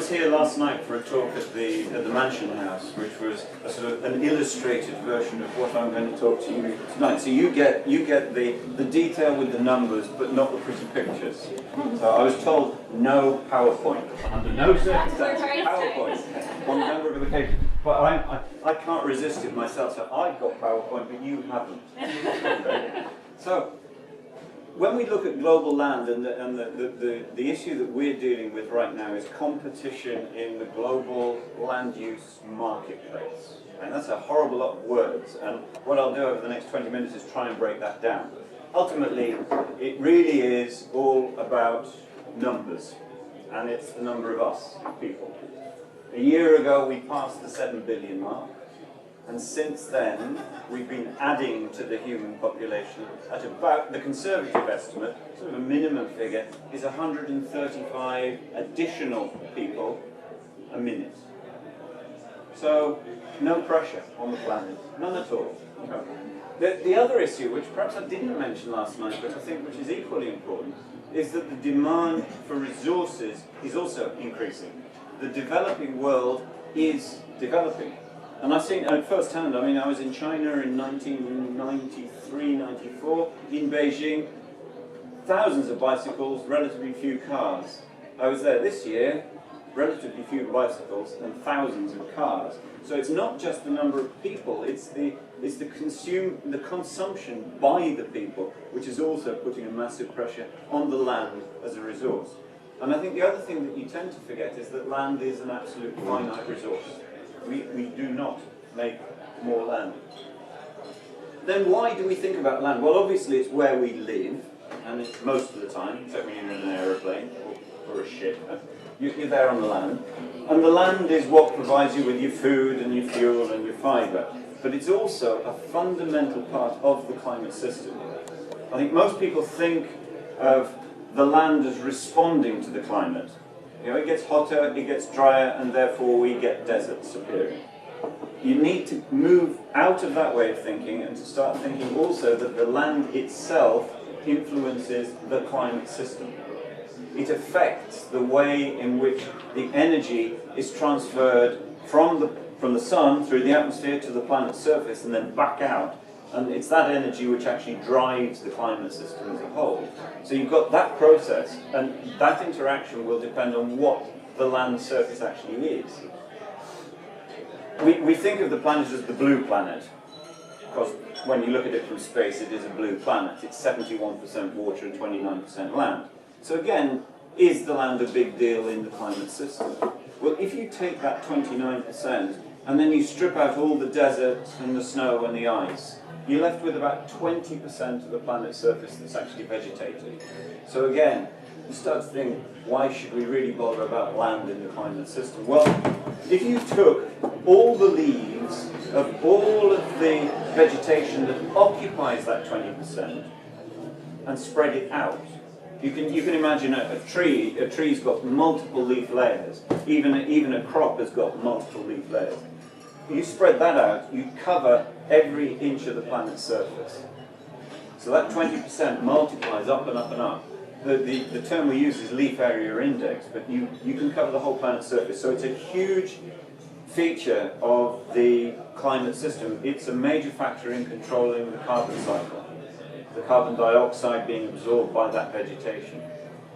was here last night for a talk at the Mansion House, which was a sort of an illustrated version of what I'm going to talk to you tonight. So you get the detail with the numbers, but not the pretty pictures. So I was told no PowerPoint. Under no circumstances, PowerPoint on a number of occasions. But I can't resist it myself. So I've got PowerPoint, but you haven't. So when we look at global land, and the issue that we're dealing with right now is competition in the global land use marketplace. And that's a horrible lot of words, and what I'll do over the next 20 minutes is try and break that down. Ultimately, it really is all about numbers, and it's the number of us, people. A year ago, we passed the 7 billion mark. And since then, we've been adding to the human population at about, the conservative estimate, sort of a minimum figure, is 135 additional people a minute. So, no pressure on the planet, none at all. No. The other issue, which perhaps I didn't mention last night, but I think which is equally important, is that the demand for resources is also increasing. The developing world is developing. And I've seen at first hand, I mean, I was in China in 1993, 94, in Beijing, thousands of bicycles, relatively few cars. I was there this year, relatively few bicycles and thousands of cars. So it's not just the number of people, it's the consumption by the people, which is also putting a massive pressure on the land as a resource. And I think the other thing that you tend to forget is that land is an absolute finite resource. We do not make more land. Then why do we think about land? Well, obviously it's where we live, and it's most of the time, except when you're in an aeroplane or a ship, you're there on the land. And the land is what provides you with your food and your fuel and your fibre. But it's also a fundamental part of the climate system. I think most people think of the land as responding to the climate. You know, it gets hotter, it gets drier, and therefore we get deserts appearing. You need to move out of that way of thinking and to start thinking also that the land itself influences the climate system. It affects the way in which the energy is transferred from the sun through the atmosphere to the planet's surface and then back out. And it's that energy which actually drives the climate system as a whole. So you've got that process, and that interaction will depend on what the land surface actually is. We think of the planet as the blue planet, because when you look at it from space, it is a blue planet. It's 71% water and 29% land. So again, is the land a big deal in the climate system? Well, if you take that 29% and then you strip out all the desert and the snow and the ice, you're left with about 20% of the planet's surface that's actually vegetated. So again, you start to think, why should we really bother about land in the climate system? Well, if you took all the leaves of all of the vegetation that occupies that 20% and spread it out, you can imagine a tree. A tree's got multiple leaf layers. Even a crop has got multiple leaf layers. You spread that out, you cover every inch of the planet's surface. So that 20% multiplies up and up and up. The term we use is leaf area index, but you can cover the whole planet's surface. So it's a huge feature of the climate system. It's a major factor in controlling the carbon cycle, the carbon dioxide being absorbed by that vegetation.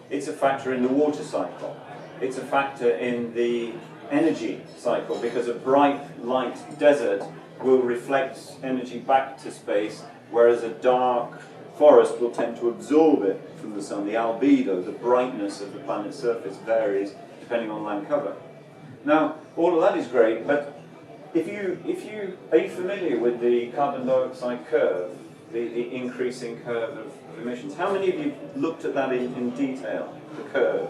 It's a factor in the water cycle. It's a factor in the energy cycle, because a bright light desert will reflect energy back to space, whereas a dark forest will tend to absorb it from the sun. The albedo, the brightness of the planet's surface, varies depending on land cover. Now, all of that is great, but are you familiar with the carbon dioxide curve, the increasing curve of emissions? How many of you looked at that in detail, the curve?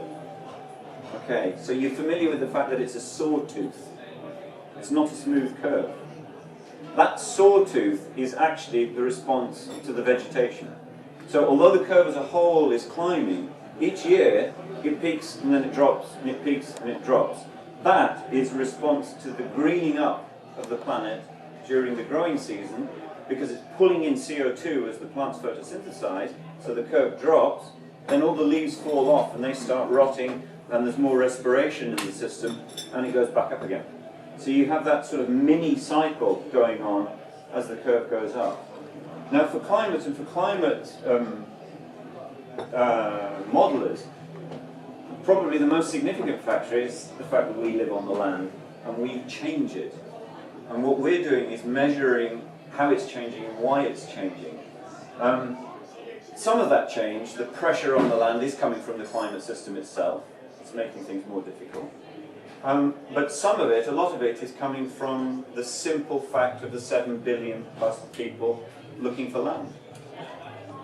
Okay, so you're familiar with the fact that it's a sawtooth. It's not a smooth curve. That sawtooth is actually the response to the vegetation. So although the curve as a whole is climbing, each year it peaks and then it drops, and it peaks and it drops. That is a response to the greening up of the planet during the growing season, because it's pulling in CO2 as the plants photosynthesize, so the curve drops, then all the leaves fall off and they start rotting, and there's more respiration in the system, and it goes back up again. So you have that sort of mini cycle going on as the curve goes up. Now for climate and for climate modelers, probably the most significant factor is the fact that we live on the land and we change it. And what we're doing is measuring how it's changing and why it's changing. Some of that change, the pressure on the land, is coming from the climate system itself. It's making things more difficult. But some of it, a lot of it, is coming from the simple fact of the 7 billion plus people looking for land.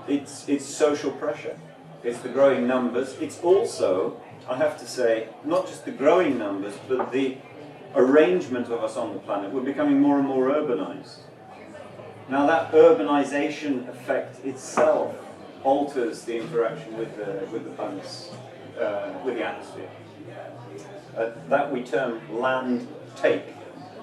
It's social pressure. It's the growing numbers. It's also, I have to say, not just the growing numbers, but the arrangement of us on the planet. We're becoming more and more urbanized. Now that urbanization effect itself alters the interaction with the planet's, with the atmosphere. That we term land take.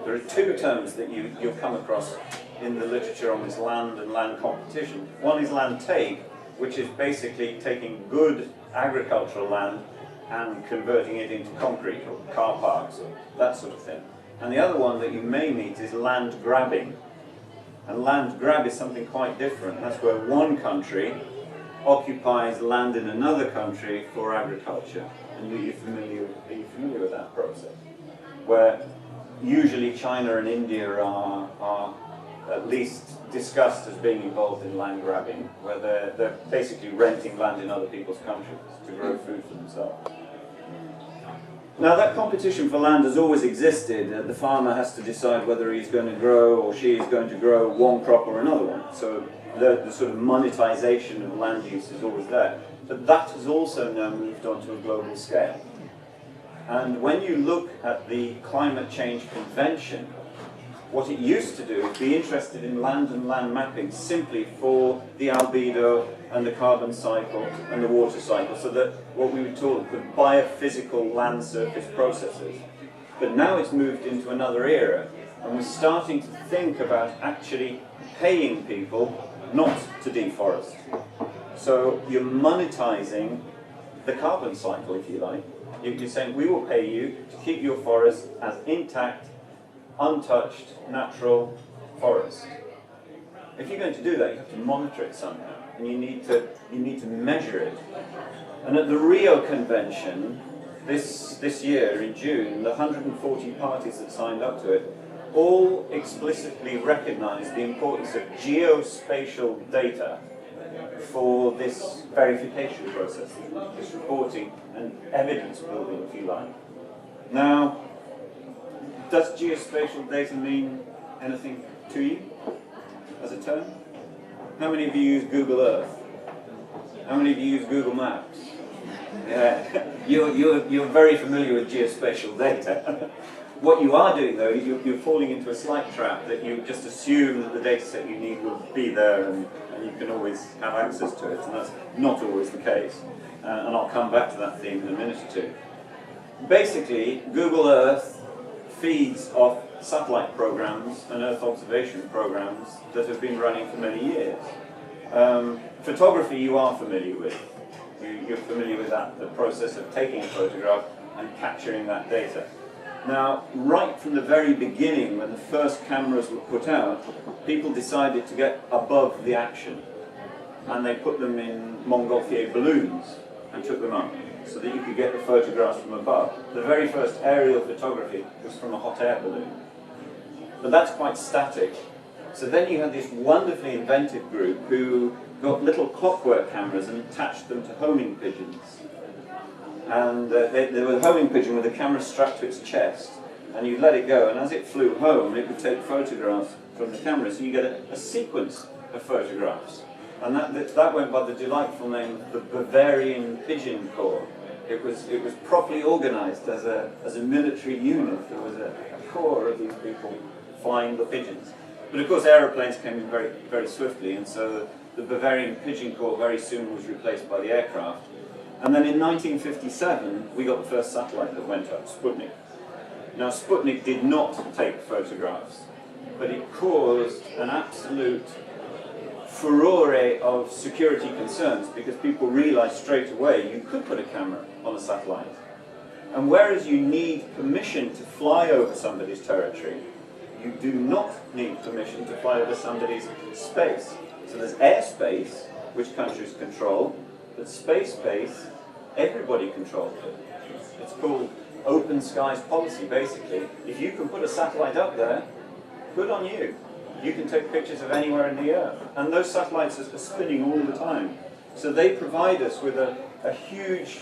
There are two terms that you'll come across in the literature on this land and land competition. One is land take, which is basically taking good agricultural land and converting it into concrete or car parks or that sort of thing. And the other one that you may meet is land grabbing. And land grab is something quite different. That's where one country occupies land in another country for agriculture. And are you familiar with that process? Where usually China and India are at least discussed as being involved in land grabbing, where they're basically renting land in other people's countries to grow food for themselves. Now that competition for land has always existed. The farmer has to decide whether he's going to grow or she is going to grow one crop or another one. So the sort of monetization of land use is always there. But that has also now moved on to a global scale. And when you look at the Climate Change Convention, what it used to do is be interested in land and land mapping simply for the albedo and the carbon cycle and the water cycle, so that what we would call the biophysical land surface processes. But now it's moved into another era, and we're starting to think about actually paying people not to deforest. So you're monetizing the carbon cycle, if you like. You're saying, we will pay you to keep your forest as intact, untouched, natural forest. If you're going to do that, you have to monitor it somehow, and you need to measure it. And at the Rio Convention, this year in June, the 140 parties that signed up to it all explicitly recognized the importance of geospatial data for this verification process, this reporting and evidence building, if you like. Now, does geospatial data mean anything to you as a term? How many of you use Google Earth? How many of you use Google Maps? Yeah. You're very familiar with geospatial data. What you are doing, though, is you're falling into a slight trap that you just assume that the data set you need will be there and you can always have access to it, and that's not always the case. And I'll come back to that theme in a minute or two. Basically, Google Earth feeds off satellite programs and Earth observation programs that have been running for many years. Photography you are familiar with. You're familiar with that, the process of taking a photograph and capturing that data. Now, right from the very beginning, when the first cameras were put out, people decided to get above the action, and they put them in Montgolfier balloons and took them up so that you could get the photographs from above. The very first aerial photography was from a hot air balloon. But that's quite static. So then you had this wonderfully inventive group who got little clockwork cameras and attached them to homing pigeons. And they were a homing pigeon with a camera strapped to its chest, and you'd let it go, and as it flew home, it would take photographs from the camera, so you get a sequence of photographs. And that went by the delightful name of the Bavarian Pigeon Corps. It was properly organized as a military unit. There was a corps of these people flying the pigeons. But of course aeroplanes came in very, very swiftly, and so the Bavarian Pigeon Corps very soon was replaced by the aircraft. And then in 1957, we got the first satellite that went up, Sputnik. Now, Sputnik did not take photographs, but it caused an absolute furore of security concerns because people realized straight away you could put a camera on a satellite And whereas you need permission to fly over somebody's territory, you do not need permission to fly over somebody's space. So there's airspace, which countries control, but space, everybody controls it. It's called open skies policy, basically. If you can put a satellite up there, good on you. You can take pictures of anywhere in the Earth. And those satellites are spinning all the time. So they provide us with a huge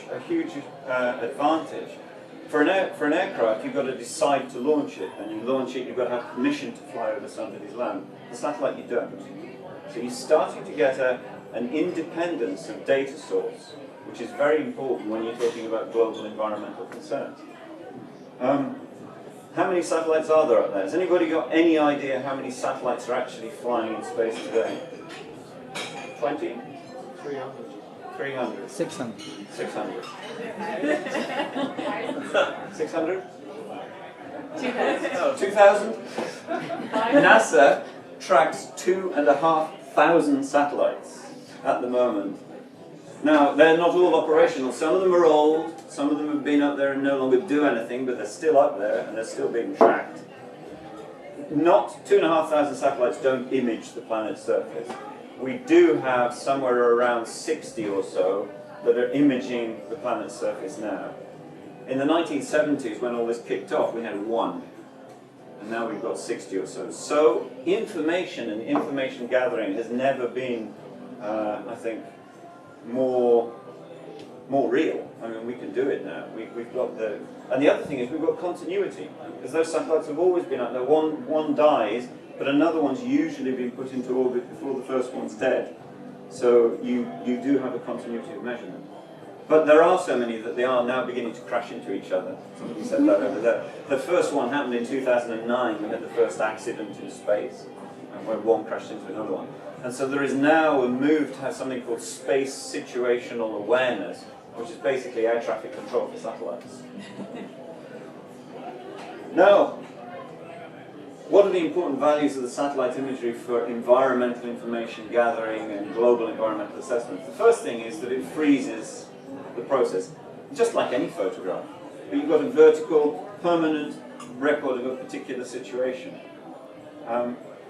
advantage. For an aircraft, you've got to decide to launch it. And you launch it, you've got to have permission to fly over somebody's land. The satellite, you don't. So you're starting to get an independence of data source, which is very important when you're talking about global environmental concerns. How many satellites are there up there? Has anybody got any idea how many satellites are actually flying in space today? 20? 300. 300? 600. 600? 600? 2,000? NASA tracks 2,500 satellites at the moment. Now, they're not all operational. Some of them are old, some of them have been up there and no longer do anything, but they're still up there and they're still being tracked. Not 2,500 satellites don't image the planet's surface. We do have somewhere around 60 or so that are imaging the planet's surface now. In the 1970s, when all this kicked off, we had 1. And now we've got 60 or so. So information and information gathering has never been, I think, more real. I mean, we can do it now. We've got the... And the other thing is we've got continuity. Because those satellites have always been up there. One dies, but another one's usually been put into orbit before the first one's dead. So you do have a continuity of measurement. But there are so many that they are now beginning to crash into each other. Somebody said that over there. The first one happened in 2009. We had the first accident in space, where one crashed into another one. And so there is now a move to have something called space situational awareness, which is basically air traffic control for satellites. Now, what are the important values of the satellite imagery for environmental information gathering and global environmental assessment? The first thing is that it freezes the process, just like any photograph. But you've got a vertical, permanent record of a particular situation.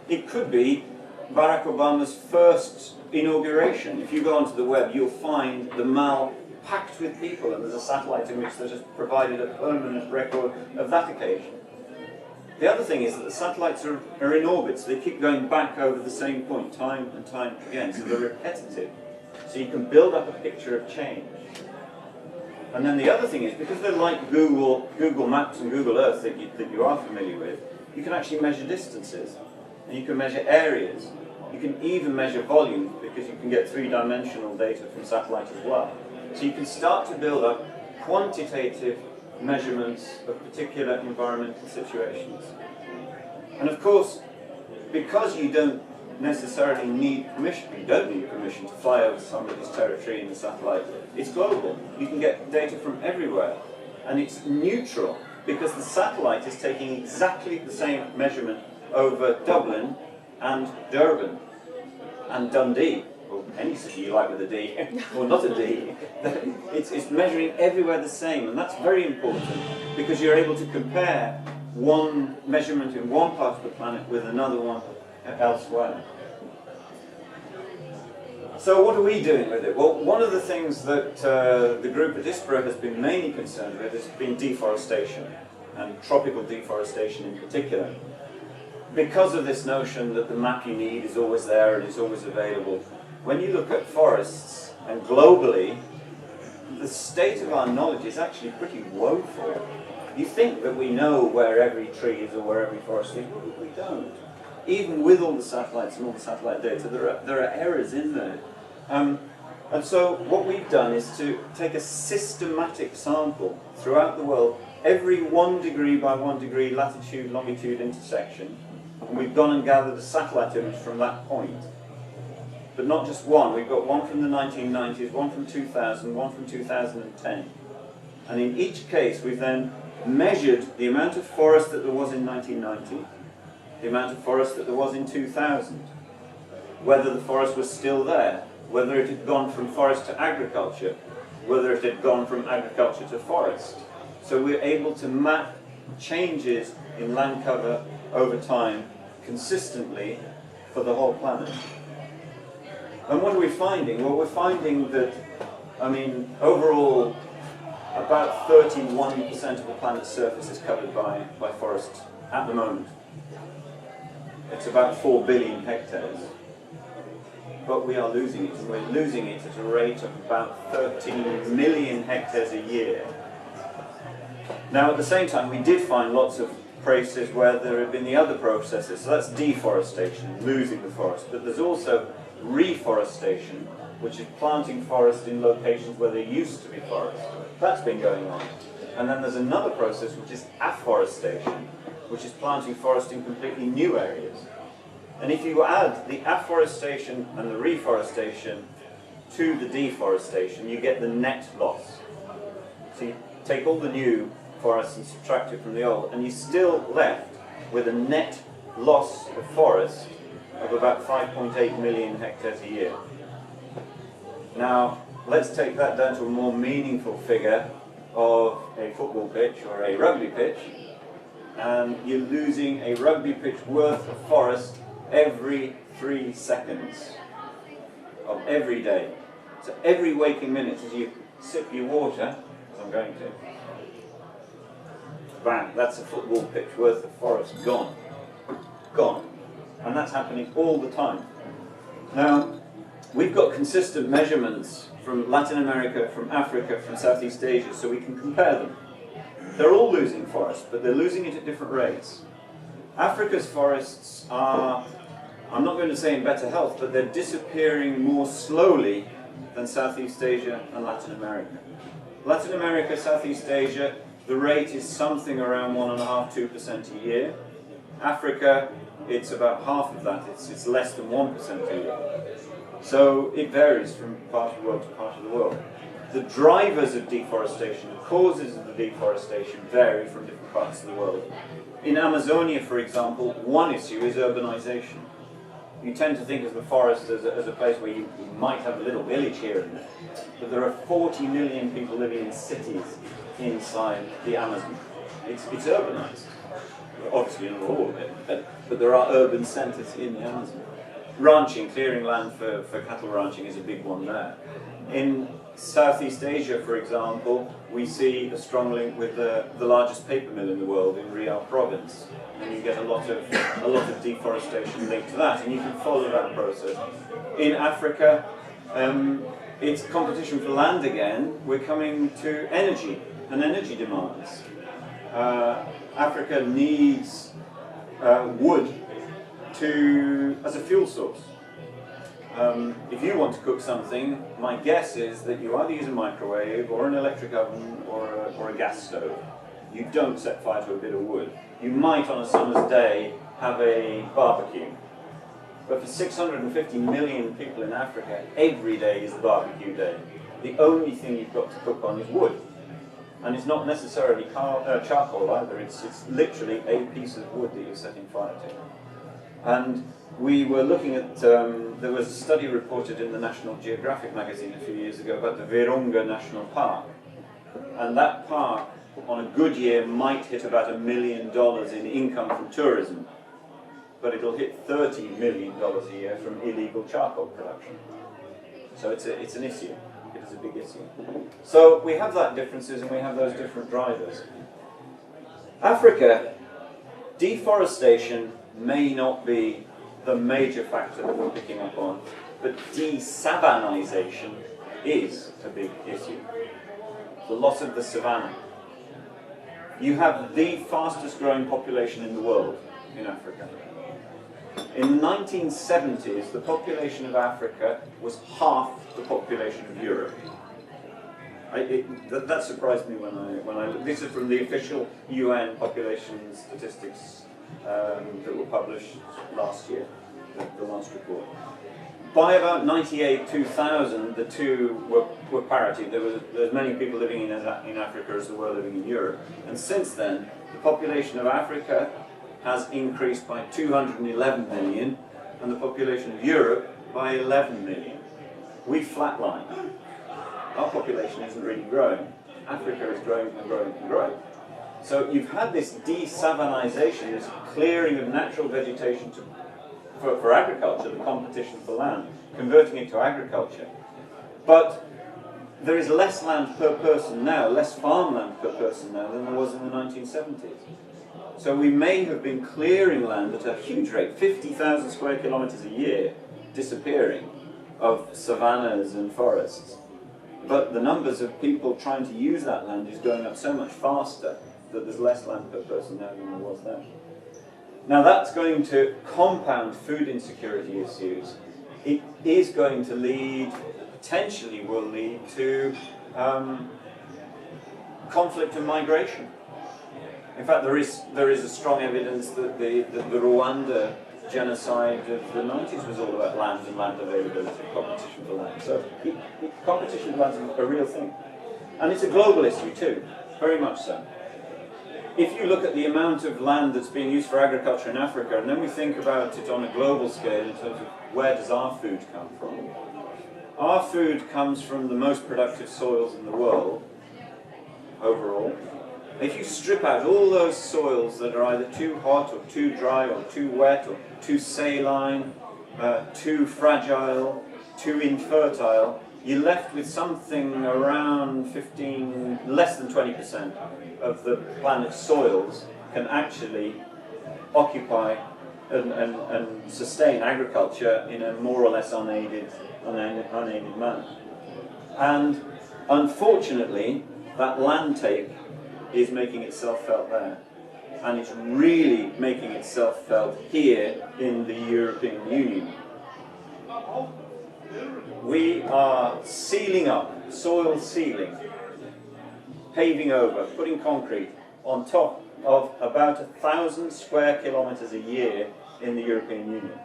It could be Barack Obama's first inauguration. If you go onto the web, you'll find the Mall packed with people, and there's a satellite image that has provided a permanent record of that occasion. The other thing is that the satellites are in orbit, so they keep going back over the same point time and time again, so they're repetitive. So you can build up a picture of change. And then the other thing is, because they're like Google Maps and Google Earth that you are familiar with, you can actually measure distances, and you can measure areas. You can even measure volume, because you can get three-dimensional data from satellite as well. So you can start to build up quantitative measurements of particular environmental situations. And of course, because you don't necessarily need permission, you don't need permission to fly over somebody's territory in the satellite, it's global. You can get data from everywhere. And it's neutral, because the satellite is taking exactly the same measurement over Dublin and Durban and Dundee, or any city you like with a D, or not a D. It's measuring everywhere the same, and that's very important, because you're able to compare one measurement in one part of the planet with another one elsewhere. So what are we doing with it? Well, one of the things that the group at Ispra has been mainly concerned with has been deforestation, and tropical deforestation in particular. Because of this notion that the map you need is always there and it's always available, when you look at forests, and globally, the state of our knowledge is actually pretty woeful. You think that we know where every tree is or where every forest is, but we don't. Even with all the satellites and all the satellite data, there are errors in there. And so what we've done is to take a systematic sample throughout the world, every 1 degree by 1 degree latitude, longitude intersection, and we've gone and gathered a satellite image from that point. But not just one, we've got one from the 1990s, one from 2000, one from 2010. And in each case we've then measured the amount of forest that there was in 1990, the amount of forest that there was in 2000, whether the forest was still there, whether it had gone from forest to agriculture, whether it had gone from agriculture to forest. So we're able to map changes in land cover over time consistently for the whole planet. And what are we finding? Well, we're finding that, I mean, overall, about 31% of the planet's surface is covered by forests at the moment. It's about 4 billion hectares. But we are losing it, and we're losing it at a rate of about 13 million hectares a year. Now, at the same time, we did find lots of places where there have been the other processes. So that's deforestation, losing the forest. But there's also reforestation, which is planting forest in locations where there used to be forest. That's been going on. And then there's another process, which is afforestation, which is planting forest in completely new areas. And if you add the afforestation and the reforestation to the deforestation, you get the net loss. So you take all the new forests and subtract it from the old, and you're still left with a net loss of forest of about 5.8 million hectares a year. Now, let's take that down to a more meaningful figure of a football pitch or a rugby pitch, and you're losing a rugby pitch worth of forest every 3 seconds of every day. So every waking minute as you sip your water, as I'm going to, bang, that's a football pitch worth of forest gone. Gone. And that's happening all the time. Now, we've got consistent measurements from Latin America, from Africa, from Southeast Asia, so we can compare them. They're all losing forest, but they're losing it at different rates. Africa's forests are, I'm not going to say in better health, but they're disappearing more slowly than Southeast Asia and Latin America. Latin America, Southeast Asia, the rate is something around 1.5–2% a year. Africa, it's about half of that. It's less than 1% a year. So it varies from part of the world to part of the world. The drivers of deforestation, the causes of the deforestation vary from different parts of the world. In Amazonia, for example, one issue is urbanization. You tend to think of the forest as a place where you might have a little village here and there. But there are 40 million people living in cities inside the Amazon. It's urbanized. Obviously not all of it, but there are urban centers in the Amazon. Ranching, clearing land for cattle ranching is a big one there. In Southeast Asia, for example, we see a strong link with the largest paper mill in the world in Riau province. And you get a lot of deforestation linked to that, and you can follow that process. In Africa, it's competition for land again. We're coming to energy and energy demands. Africa needs wood as a fuel source. If you want to cook something, my guess is that you either use a microwave or an electric oven or a gas stove. You don't set fire to a bit of wood. You might on a summer's day have a barbecue. But for 650 million people in Africa, every day is a barbecue day. The only thing you've got to cook on is wood. And it's not necessarily charcoal either, it's literally a piece of wood that you're setting fire to. And we were looking at, there was a study reported in the National Geographic magazine a few years ago about the Virunga National Park. And that park, on a good year, might hit about $1 million in income from tourism. But it'll hit $30 million a year from illegal charcoal production. So it's an issue. It is a big issue. So we have that differences and we have those different drivers. Africa, deforestation may not be the major factor that we're picking up on, but desavanization is a big issue. The loss of the savanna. You have the fastest growing population in the world in Africa. In the 1970s, the population of Africa was half the population of Europe. That surprised me when I this is from the official UN population statistics that were published last year, the last report. By about 98, 2000, the two were parity. There was as many people living in Africa as there were living in Europe. And since then, the population of Africa has increased by 211 million, and the population of Europe by 11 million. We flatline. Our population isn't really growing. Africa is growing and growing and growing. So you've had this de-savanization, this clearing of natural vegetation for agriculture, the competition for land, converting it to agriculture. But there is less land per person now, less farmland per person now than there was in the 1970s. So we may have been clearing land at a huge rate, 50,000 square kilometers a year disappearing of savannas and forests. But the numbers of people trying to use that land is going up so much faster that there's less land per person now than there was then. Now that's going to compound food insecurity issues. It is going to lead, potentially will lead to conflict and migration. In fact, there is a strong evidence that the Rwanda genocide of the 90s was all about land and land availability, competition for land. So competition for land is a real thing. And it's a global issue too, very much so. If you look at the amount of land that's being used for agriculture in Africa, and then we think about it on a global scale in terms of where does our food come from? Our food comes from the most productive soils in the world, overall. If you strip out all those soils that are either too hot or too dry or too wet or too saline, too fragile, too infertile, you're left with something around less than 20% of the planet's soils can actually occupy and sustain agriculture in a more or less unaided manner. And unfortunately, that land take is making itself felt there. And it's really making itself felt here in the European Union. We are sealing up, soil sealing, paving over, putting concrete on top of about 1,000 square kilometers a year in the European Union.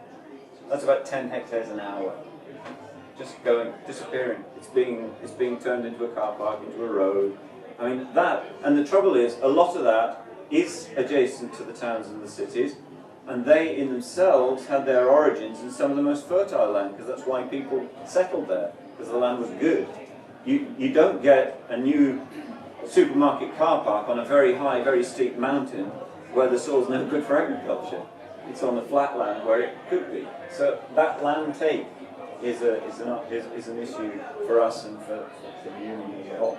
That's about 10 hectares an hour. Just disappearing. It's being turned into a car park, into a road. I mean, that, and the trouble is, a lot of that is adjacent to the towns and the cities, and they in themselves had their origins in some of the most fertile land, because that's why people settled there, because the land was good. You don't get a new supermarket car park on a very high, very steep mountain where the soil's no good for agriculture. It's on the flat land where it could be. So that land take is an issue for us and for the Union as a whole.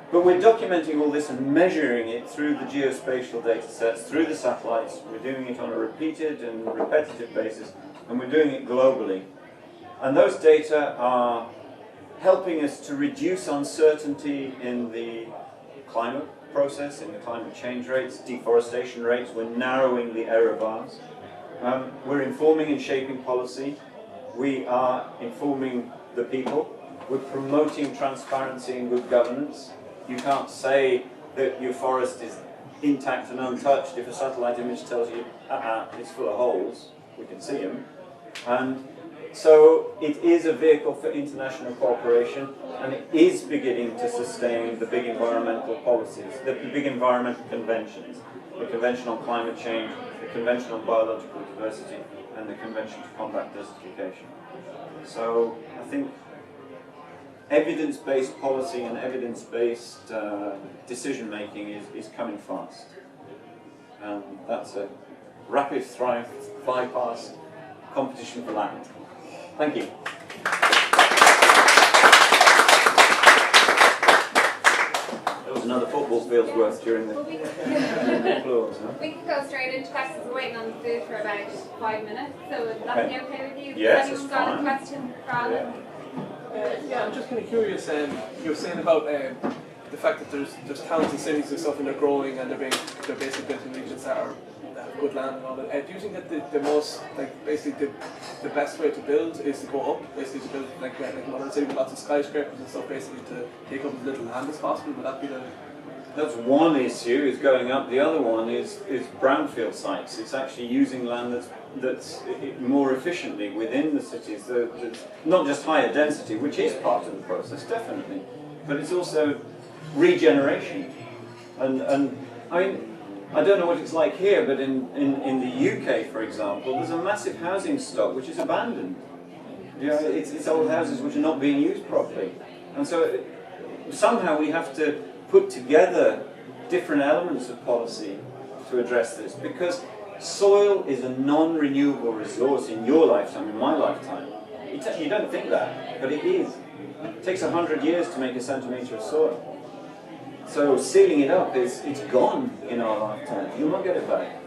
But we're documenting all this and measuring it through the geospatial data sets, through the satellites. We're doing it on a repeated and repetitive basis, and we're doing it globally. And those data are helping us to reduce uncertainty in the climate process, in the climate change rates, deforestation rates. We're narrowing the error bars. We're informing and shaping policy. We are informing the people. We're promoting transparency and good governance. You can't say that your forest is intact and untouched if a satellite image tells you, it's full of holes. We can see them. And so it is a vehicle for international cooperation, and it is beginning to sustain the big environmental policies, the big environmental conventions, the Convention on Climate Change, the Convention on Biological Diversity, and the Convention to Combat Desertification. So I think evidence-based policy and evidence-based decision-making is coming fast. And that's a rapid fly past competition for land. Thank you. That was another football field's worth during the applause. Huh? We can go straight into questions. We're waiting on the food for about 5 minutes, so would that be okay with you? Yes, has anyone got a question for Alan? Yeah, I'm just kind of curious. You were saying about the fact that there's towns and cities and stuff, and they're growing, and they're basically built in regions that have good land and all that. Do you think that the most, like, basically the best way to build is to go up, basically to build like modern city with lots of skyscrapers and stuff, basically to take up as little land as possible? Would that be the? That's one issue, is going up. The other one is brownfield sites. It's actually using land that's more efficiently within the cities. That's not just higher density, which is part of the process, definitely, but it's also regeneration. And I mean, I don't know what it's like here, but in the UK, for example, there's a massive housing stock which is abandoned. You know, it's old houses which are not being used properly. And so somehow we have to put together different elements of policy to address this, because soil is a non-renewable resource in your lifetime, in my lifetime. You don't think that, but it is. It takes 100 years to make a centimetre of soil. So sealing it up it's gone in our lifetime. You'll not get it back.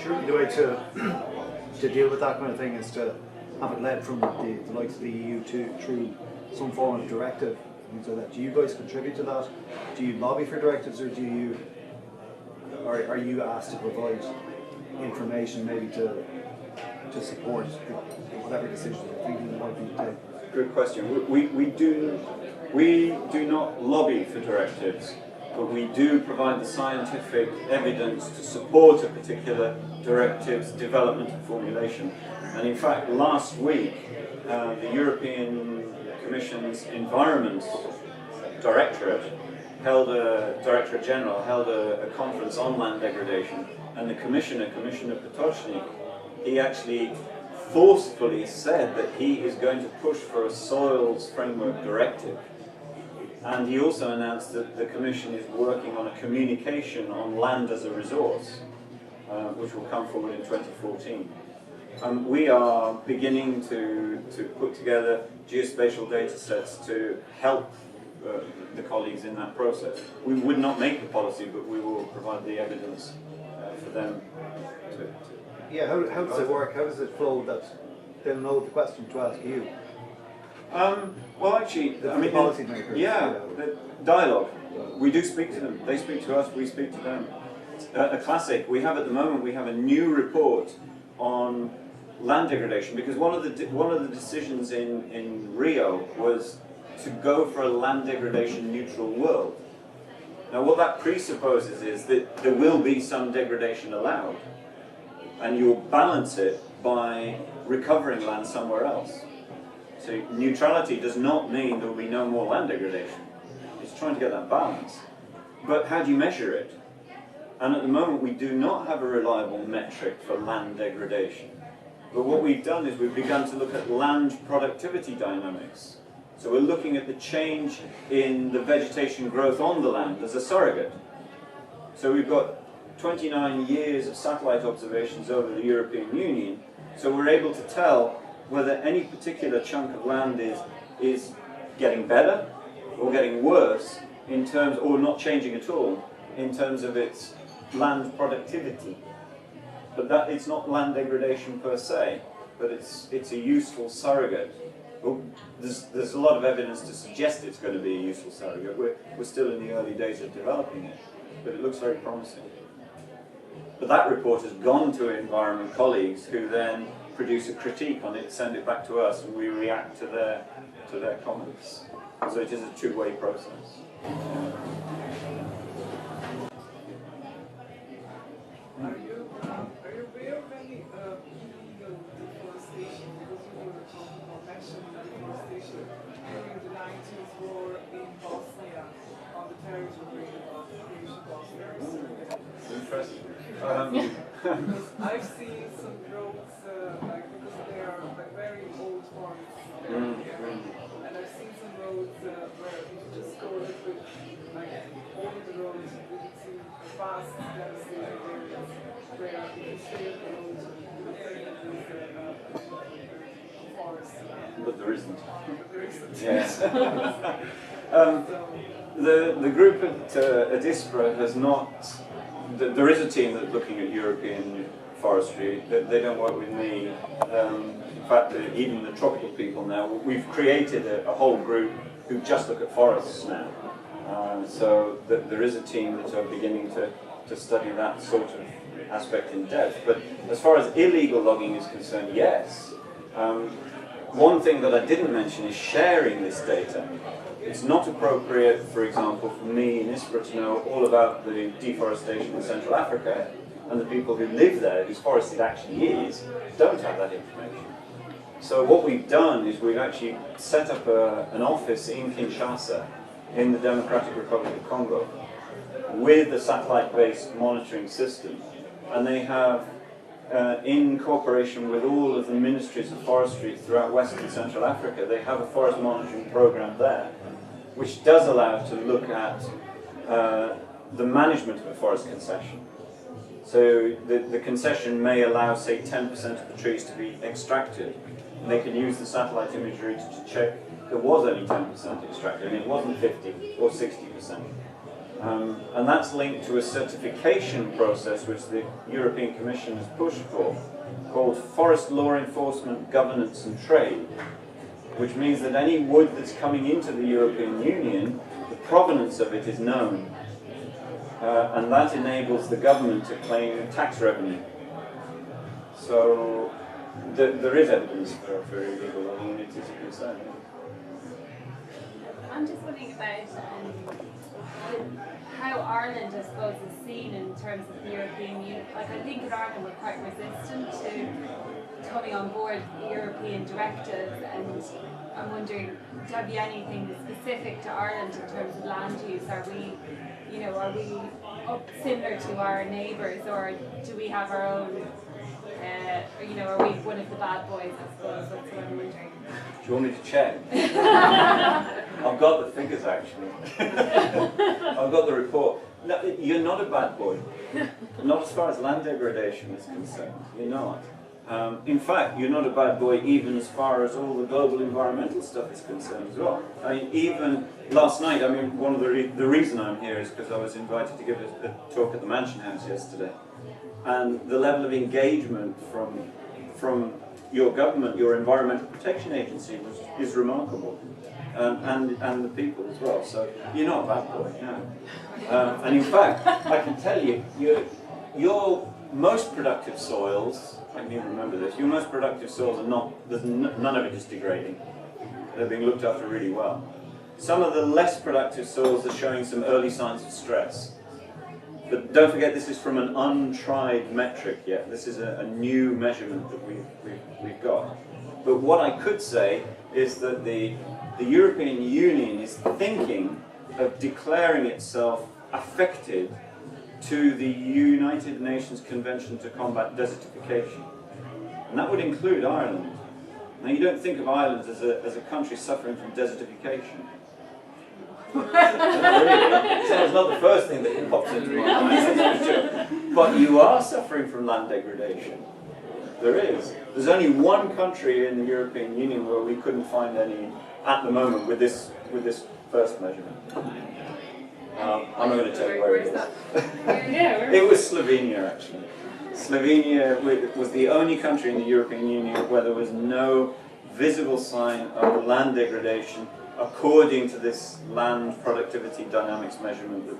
Surely the way to deal with that kind of thing is to have it led from the likes of the EU through some form of directive. And so that, do you guys contribute to that? Do you lobby for directives, or are you asked to provide information maybe to support whatever decisions you're thinking that might be taken? Good question. We do not lobby for directives, but we do provide the scientific evidence to support a particular directive's development and formulation. And in fact, last week, the European Commission's Environment Directorate Directorate General held a conference on land degradation, and the Commissioner Potocnik, he actually forcefully said that he is going to push for a soils framework directive. And he also announced that the Commission is working on a communication on land as a resource, which will come forward in 2014. We are beginning to put together geospatial data sets to help the colleagues in that process. We would not make the policy, but we will provide the evidence for them to. Yeah, how does it work? How does it flow that they'll know the question to ask you? Well, actually, I mean, policymakers. yeah, the dialogue. We do speak to them. They speak to us. We speak to them. A classic. We have at the moment. We have a new report on land degradation, because one of the decisions in Rio was to go for a land degradation neutral world. Now, what that presupposes is that there will be some degradation allowed, and you'll balance it by recovering land somewhere else. So neutrality does not mean there will be no more land degradation. It's trying to get that balance. But how do you measure it? And at the moment we do not have a reliable metric for land degradation. But what we've done is we've begun to look at land productivity dynamics. So we're looking at the change in the vegetation growth on the land as a surrogate. So we've got 29 years of satellite observations over the European Union, so we're able to tell whether any particular chunk of land is getting better or getting worse in terms, or not changing at all, in terms of its land productivity. But that it's not land degradation per se, but it's a useful surrogate. Well, there's a lot of evidence to suggest it's going to be a useful surrogate. We're still in the early days of developing it, but it looks very promising. But that report has gone to environment colleagues who then produce a critique on it, send it back to us, and we react to their comments. So it is a two-way process. Are you aware of any illegal deforestation? Because you were talking about national deforestation during the 90s war in Bosnia on the territory of Croatian Bosnians. Interesting. Because I've seen some roads, because they are very old forests, and I've seen some roads where if you just go a little bit over the road, you can see vast devastated areas where if you stay on the road, you will find forest. But there isn't. But there isn't. Yes. The group at Ispra has not. There is a team that's looking at European forestry. They don't work with me. In fact, even the tropical people now, we've created a whole group who just look at forests now. So there is a team that are beginning to study that sort of aspect in depth. But as far as illegal logging is concerned, yes. One thing that I didn't mention is sharing this data. It's not appropriate, for example, for me in Ispra to know all about the deforestation in Central Africa, and the people who live there, whose forest it actually is, don't have that information. So what we've done is we've actually set up an office in Kinshasa, in the Democratic Republic of Congo, with a satellite-based monitoring system, and they have in cooperation with all of the ministries of forestry throughout West and Central Africa, they have a forest monitoring program there, which does allow to look at the management of a forest concession. So the concession may allow, say, 10% of the trees to be extracted. And they can use the satellite imagery to check there was only 10% extracted, and it wasn't 50 or 60%. And that's linked to a certification process which the European Commission has pushed for, called Forest Law Enforcement, Governance and Trade, which means that any wood that's coming into the European Union, the provenance of it is known. And that enables the government to claim tax revenue. So there is evidence for illegal logging, and it is a concern. I'm just wondering about how Ireland, I suppose, is seen in terms of the European Union. Like, I think in Ireland we're quite resistant to coming on board the European directives, and I'm wondering, do have you anything specific to Ireland in terms of land use? Are we up similar to our neighbours, or do we have our own? Are we one of the bad boys? I suppose that's what I'm wondering. Do you want me to check? I've got the figures actually. I've got the report. No, you're not a bad boy. Not as far as land degradation is concerned. You're not. In fact, you're not a bad boy even as far as all the global environmental stuff is concerned as well. I mean, even last night, one of the reason I'm here is because I was invited to give a talk at the Mansion House yesterday. And the level of engagement from your government, your Environmental Protection Agency, is remarkable, and the people as well. So you're not a bad boy, no. And in fact, I can tell you, your most productive soils. I can even remember this. Your most productive soils are not. None of it is degrading. They're being looked after really well. Some of the less productive soils are showing some early signs of stress. But don't forget, this is from an untried metric yet. This is a new measurement that we've got. But what I could say is that the European Union is thinking of declaring itself affected to the United Nations Convention to Combat Desertification. And that would include Ireland. Now, you don't think of Ireland as a country suffering from desertification. Not really. So it's not the first thing that pops into my mind, that's for sure. But you are suffering from land degradation. There is. There's only one country in the European Union where we couldn't find any at the moment with this first measurement. I'm not going to tell you where it is. It was Slovenia, actually. Slovenia was the only country in the European Union where there was no visible sign of land degradation according to this land productivity dynamics measurement that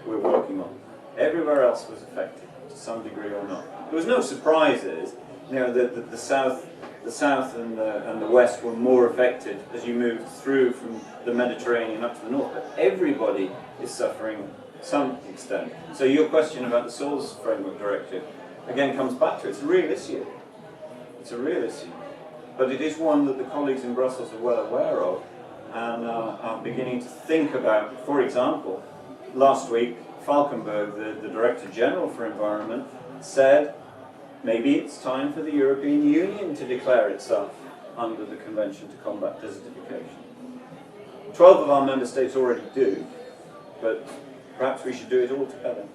we're working on. Everywhere else was affected to some degree or not. There was no surprises. The south and the west were more affected as you moved through from the Mediterranean up to the north. But everybody is suffering to some extent. So your question about the Soils Framework Directive again comes back to it's a real issue. It's a real issue, but it is one that the colleagues in Brussels are well aware of. And are beginning to think about, for example, last week, Falkenberg, the Director General for Environment, said maybe it's time for the European Union to declare itself under the Convention to Combat Desertification. 12 of our member states already do, but perhaps we should do it all together.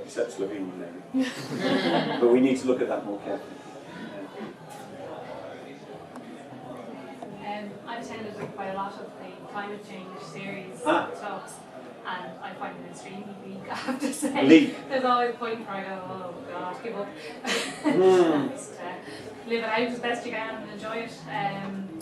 Except Slovenia, maybe. But we need to look at that more carefully. I've attended quite a lot of the climate change series talks, and I find it extremely weak, I have to say. There's always a point where I go, oh God, give up. Just live it out as best you can and enjoy it. And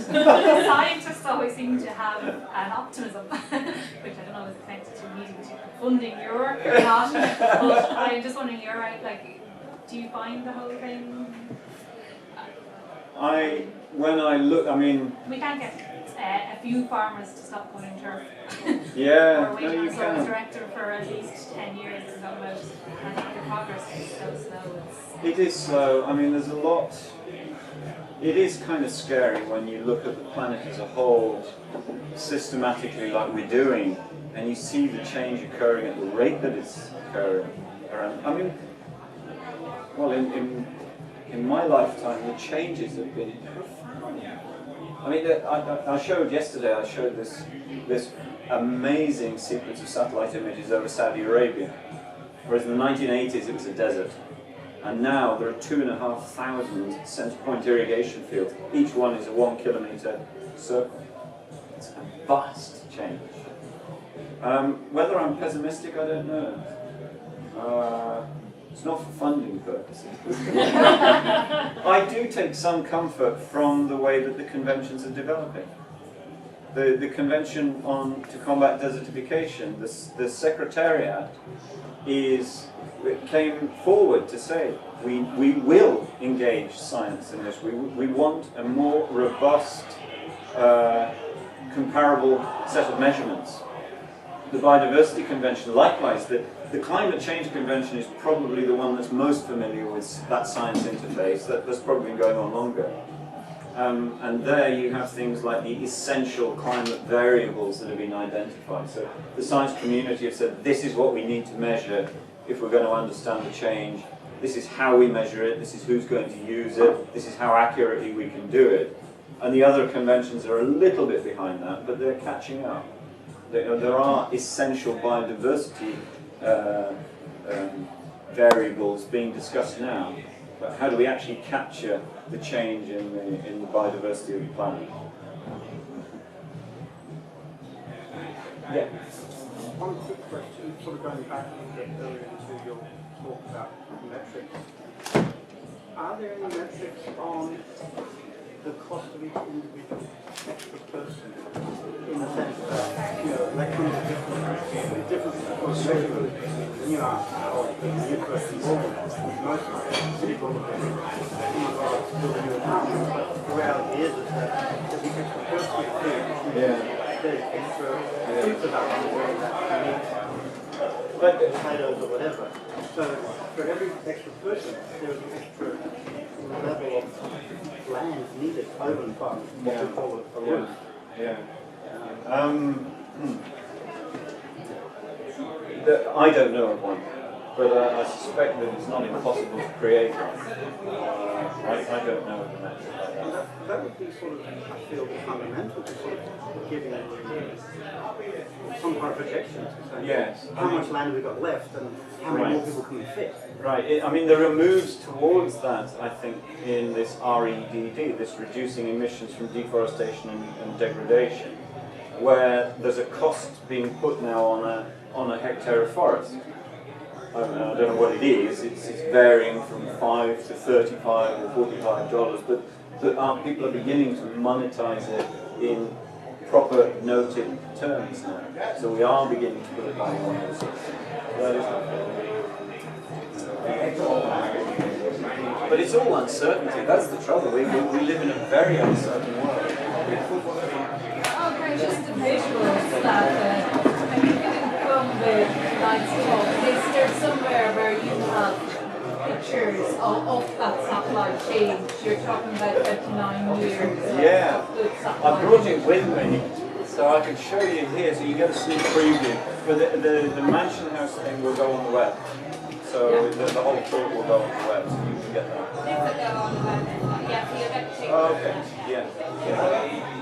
the scientists always seem to have an optimism, which I don't know is connected to needing to funding your work or not. But I'm just wondering, you're right, like, do you find the whole thing? When I look, we can't get a few farmers to stop putting turf. Yeah, or waiting on soils director for at least 10 years to talk about. I think the progress is so slow. It is slow. There's a lot. It is kind of scary when you look at the planet as a whole, systematically like we're doing, and you see the change occurring at the rate that it's occurring around. Well, in my lifetime, the changes have been profound. I mean, I showed yesterday, I showed this amazing sequence of satellite images over Saudi Arabia, whereas in the 1980s it was a desert. And now there are 2,500 centre point irrigation fields. Each one is a 1 kilometre circle. It's a vast change. Whether I'm pessimistic, I don't know. It's not for funding purposes. I do take some comfort from the way that the conventions are developing. The Convention to Combat Desertification, the Secretariat came forward to say we will engage science in this. We want a more robust, comparable set of measurements. The Biodiversity Convention, likewise, the Climate Change Convention is probably the one that's most familiar with that science interface. That's probably been going on longer. And there you have things like the essential climate variables that have been identified. So the science community have said, this is what we need to measure if we're going to understand the change. This is how we measure it. This is who's going to use it. This is how accurately we can do it. And the other conventions are a little bit behind that, but they're catching up. There are essential biodiversity variables being discussed now, but how do we actually capture the change in the biodiversity of the planet? Yeah. One quick question, sort of going back a bit earlier into your talk about metrics. Are there any metrics on the cost of each individual extra person, in the sense that, electrons are different measurement, new person most people still do it now, but the reality is that the extra person there's extra things about that potatoes or whatever. So for every extra person, there's an extra level of land needed over and above what we call a roof. I don't know of one, but I suspect that it's not impossible to create one. I don't know of a metric like that. That would be sort of, I feel, fundamental to sort of giving some kind of projection to say Yes. how much land we've got left and how many more people can we fit. Right. I mean, there are moves towards that, I think, in this REDD, this reducing emissions from deforestation and degradation, where there's a cost being put now on a hectare of forest. I don't know what it is. It's varying from $5 to $35 or $45, but people are beginning to monetize it in proper noted terms now. So we are beginning to put it back on those. That is but it's all uncertainty. That's the trouble. We live in a very uncertain world. Okay, just the visuals that from the night's talk, is there somewhere where you have pictures of that satellite change? You're talking about 29 years. Yeah, I I brought it with me, so I can show you here, so you get a sneak preview. But the Mansion House thing will go on the web. So the whole talk will go on the web, so you can get that. Okay, yeah.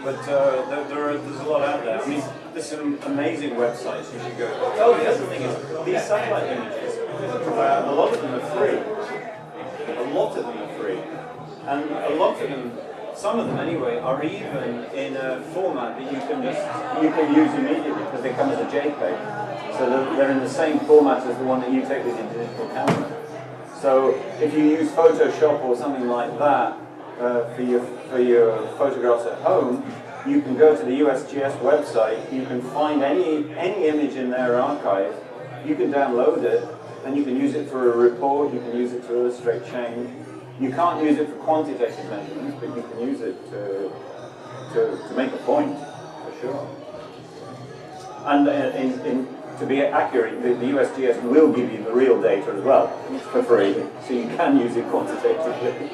But there's a lot out there. I mean, there's some amazing websites you should go to. Oh, the other thing is, these satellite images, a lot of them are free. A lot of them are free. And a lot of them, some of them anyway, are even in a format that you can use immediately because they come as a JPEG. So they're in the same format as the one that you take with your digital camera. So if you use Photoshop or something like that for your photographs at home, you can go to the USGS website, you can find any image in their archive, you can download it, and you can use it for a report, you can use it to illustrate change. You can't use it for quantitative measurements, but you can use it to make a point, for sure. And to be accurate, the USGS will give you the real data as well, for free, so you can use it quantitatively.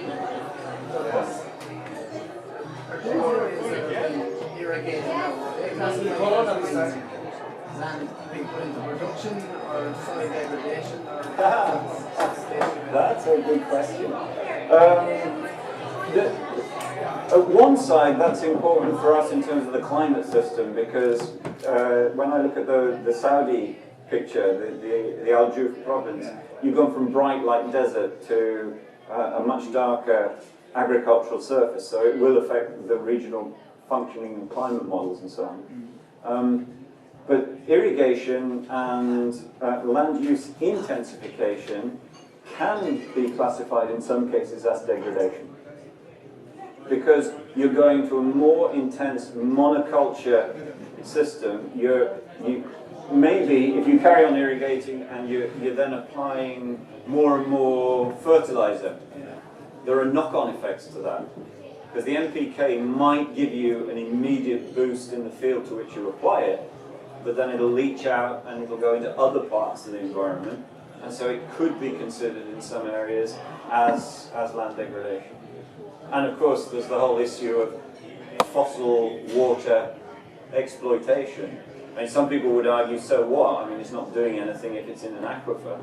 Land being put into production or soil degradation or That's a good question. At one side, that's important for us in terms of the climate system, because when I look at the Saudi picture, the Al Juf province, you've gone from bright like desert to a much darker agricultural surface, so it will affect the regional functioning and climate models and so on. But irrigation and land use intensification can be classified in some cases as degradation, because you're going to a more intense monoculture system. Maybe if you carry on irrigating and you're then applying more and more fertilizer, there are knock-on effects to that. Because the NPK might give you an immediate boost in the field to which you apply it, but then it'll leach out and it'll go into other parts of the environment. And so it could be considered in some areas as land degradation. And of course, there's the whole issue of fossil water exploitation. I mean, some people would argue, so what? I mean, it's not doing anything if it's in an aquifer,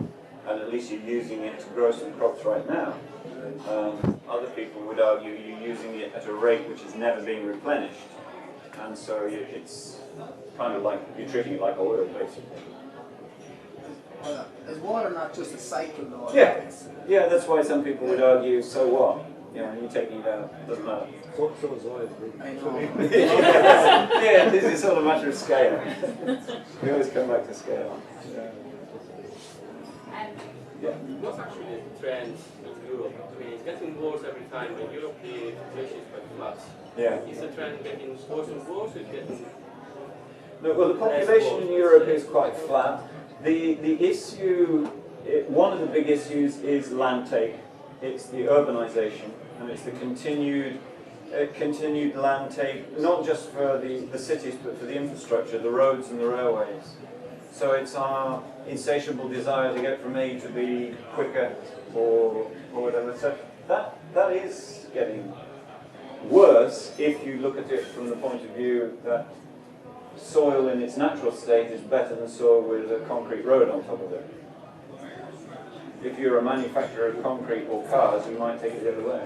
and at least you're using it to grow some crops right now. Other people would argue you're using it at a rate which is never being replenished, and so it's kind of like you're treating it like oil, basically. Is water not just a cycle, though? Yeah, that's why some people would argue, so what? You know, you're taking it out, doesn't matter. So is oil. I know. Yeah, this is all a matter of scale. We always come back to scale. Yeah. What's actually the trend in Europe? I mean, it's getting worse every time. In Europe, the population is quite flat. Yeah. Is the trend getting worse and worse? Or is it getting No, well, the population in Europe is quite flat. The issue, one of the big issues is land take. It's the urbanization, and it's the continued land take, not just for the cities, but for the infrastructure, the roads and the railways. So it's our insatiable desire to get from A to B quicker, or whatever. So that is getting worse if you look at it from the point of view that soil in its natural state is better than soil with a concrete road on top of it. If you're a manufacturer of concrete or cars, you might take it the other way.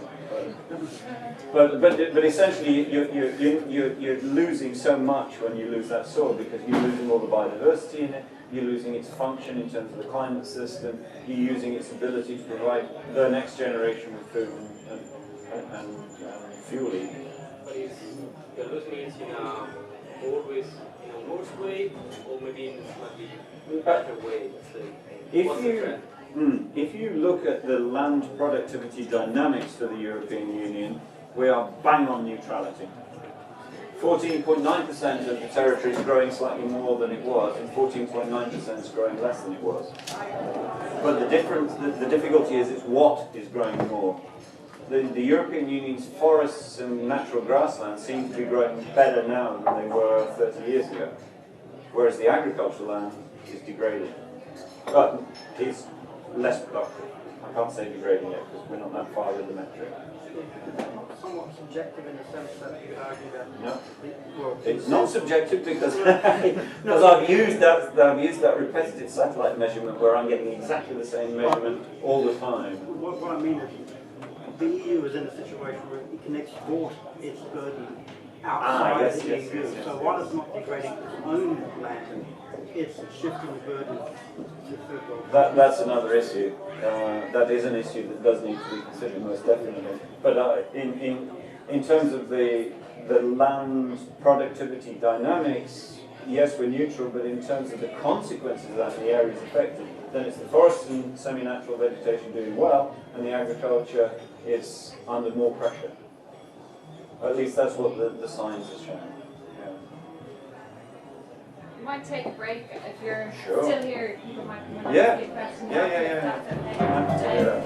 But essentially, you're losing so much when you lose that soil, because you're losing all the biodiversity in it, you're losing its function in terms of the climate system, you're using its ability to provide the next generation with food and fueling. But is you're losing it in a always in a worse way, or maybe in a slightly better way? Let's say. What's the trend? If you look at the land productivity dynamics for the European Union, we are bang on neutrality. 14.9% of the territory is growing slightly more than it was, and 14.9% is growing less than it was. But the difficulty is it's what is growing more. The European Union's forests and natural grasslands seem to be growing better now than they were 30 years ago, whereas the agricultural land is degrading. But it's less productive. I can't say degrading yet because we're not that far with the metric. Somewhat subjective in the sense that you could argue that. No, Well, it's not subjective because I've used that repetitive satellite measurement where I'm getting exactly the same measurement all the time. What I mean is, the EU is in a situation where it can export its burden outside yes, the yes, EU. yes, yes. So while it's not degrading its own land, it's shifting the burden to third world. That's another issue. That is an issue that does need to be considered, most definitely. But in terms of the land productivity dynamics, yes, we're neutral, but in terms of the consequences of that, the areas affected, then it's the forests and semi-natural vegetation doing well, and the agriculture is under more pressure. At least that's what the science has shown. We might take a break if you're Sure. still here. You might come and Yeah. ask you a question. Yeah. That's okay. I'm happy to do that.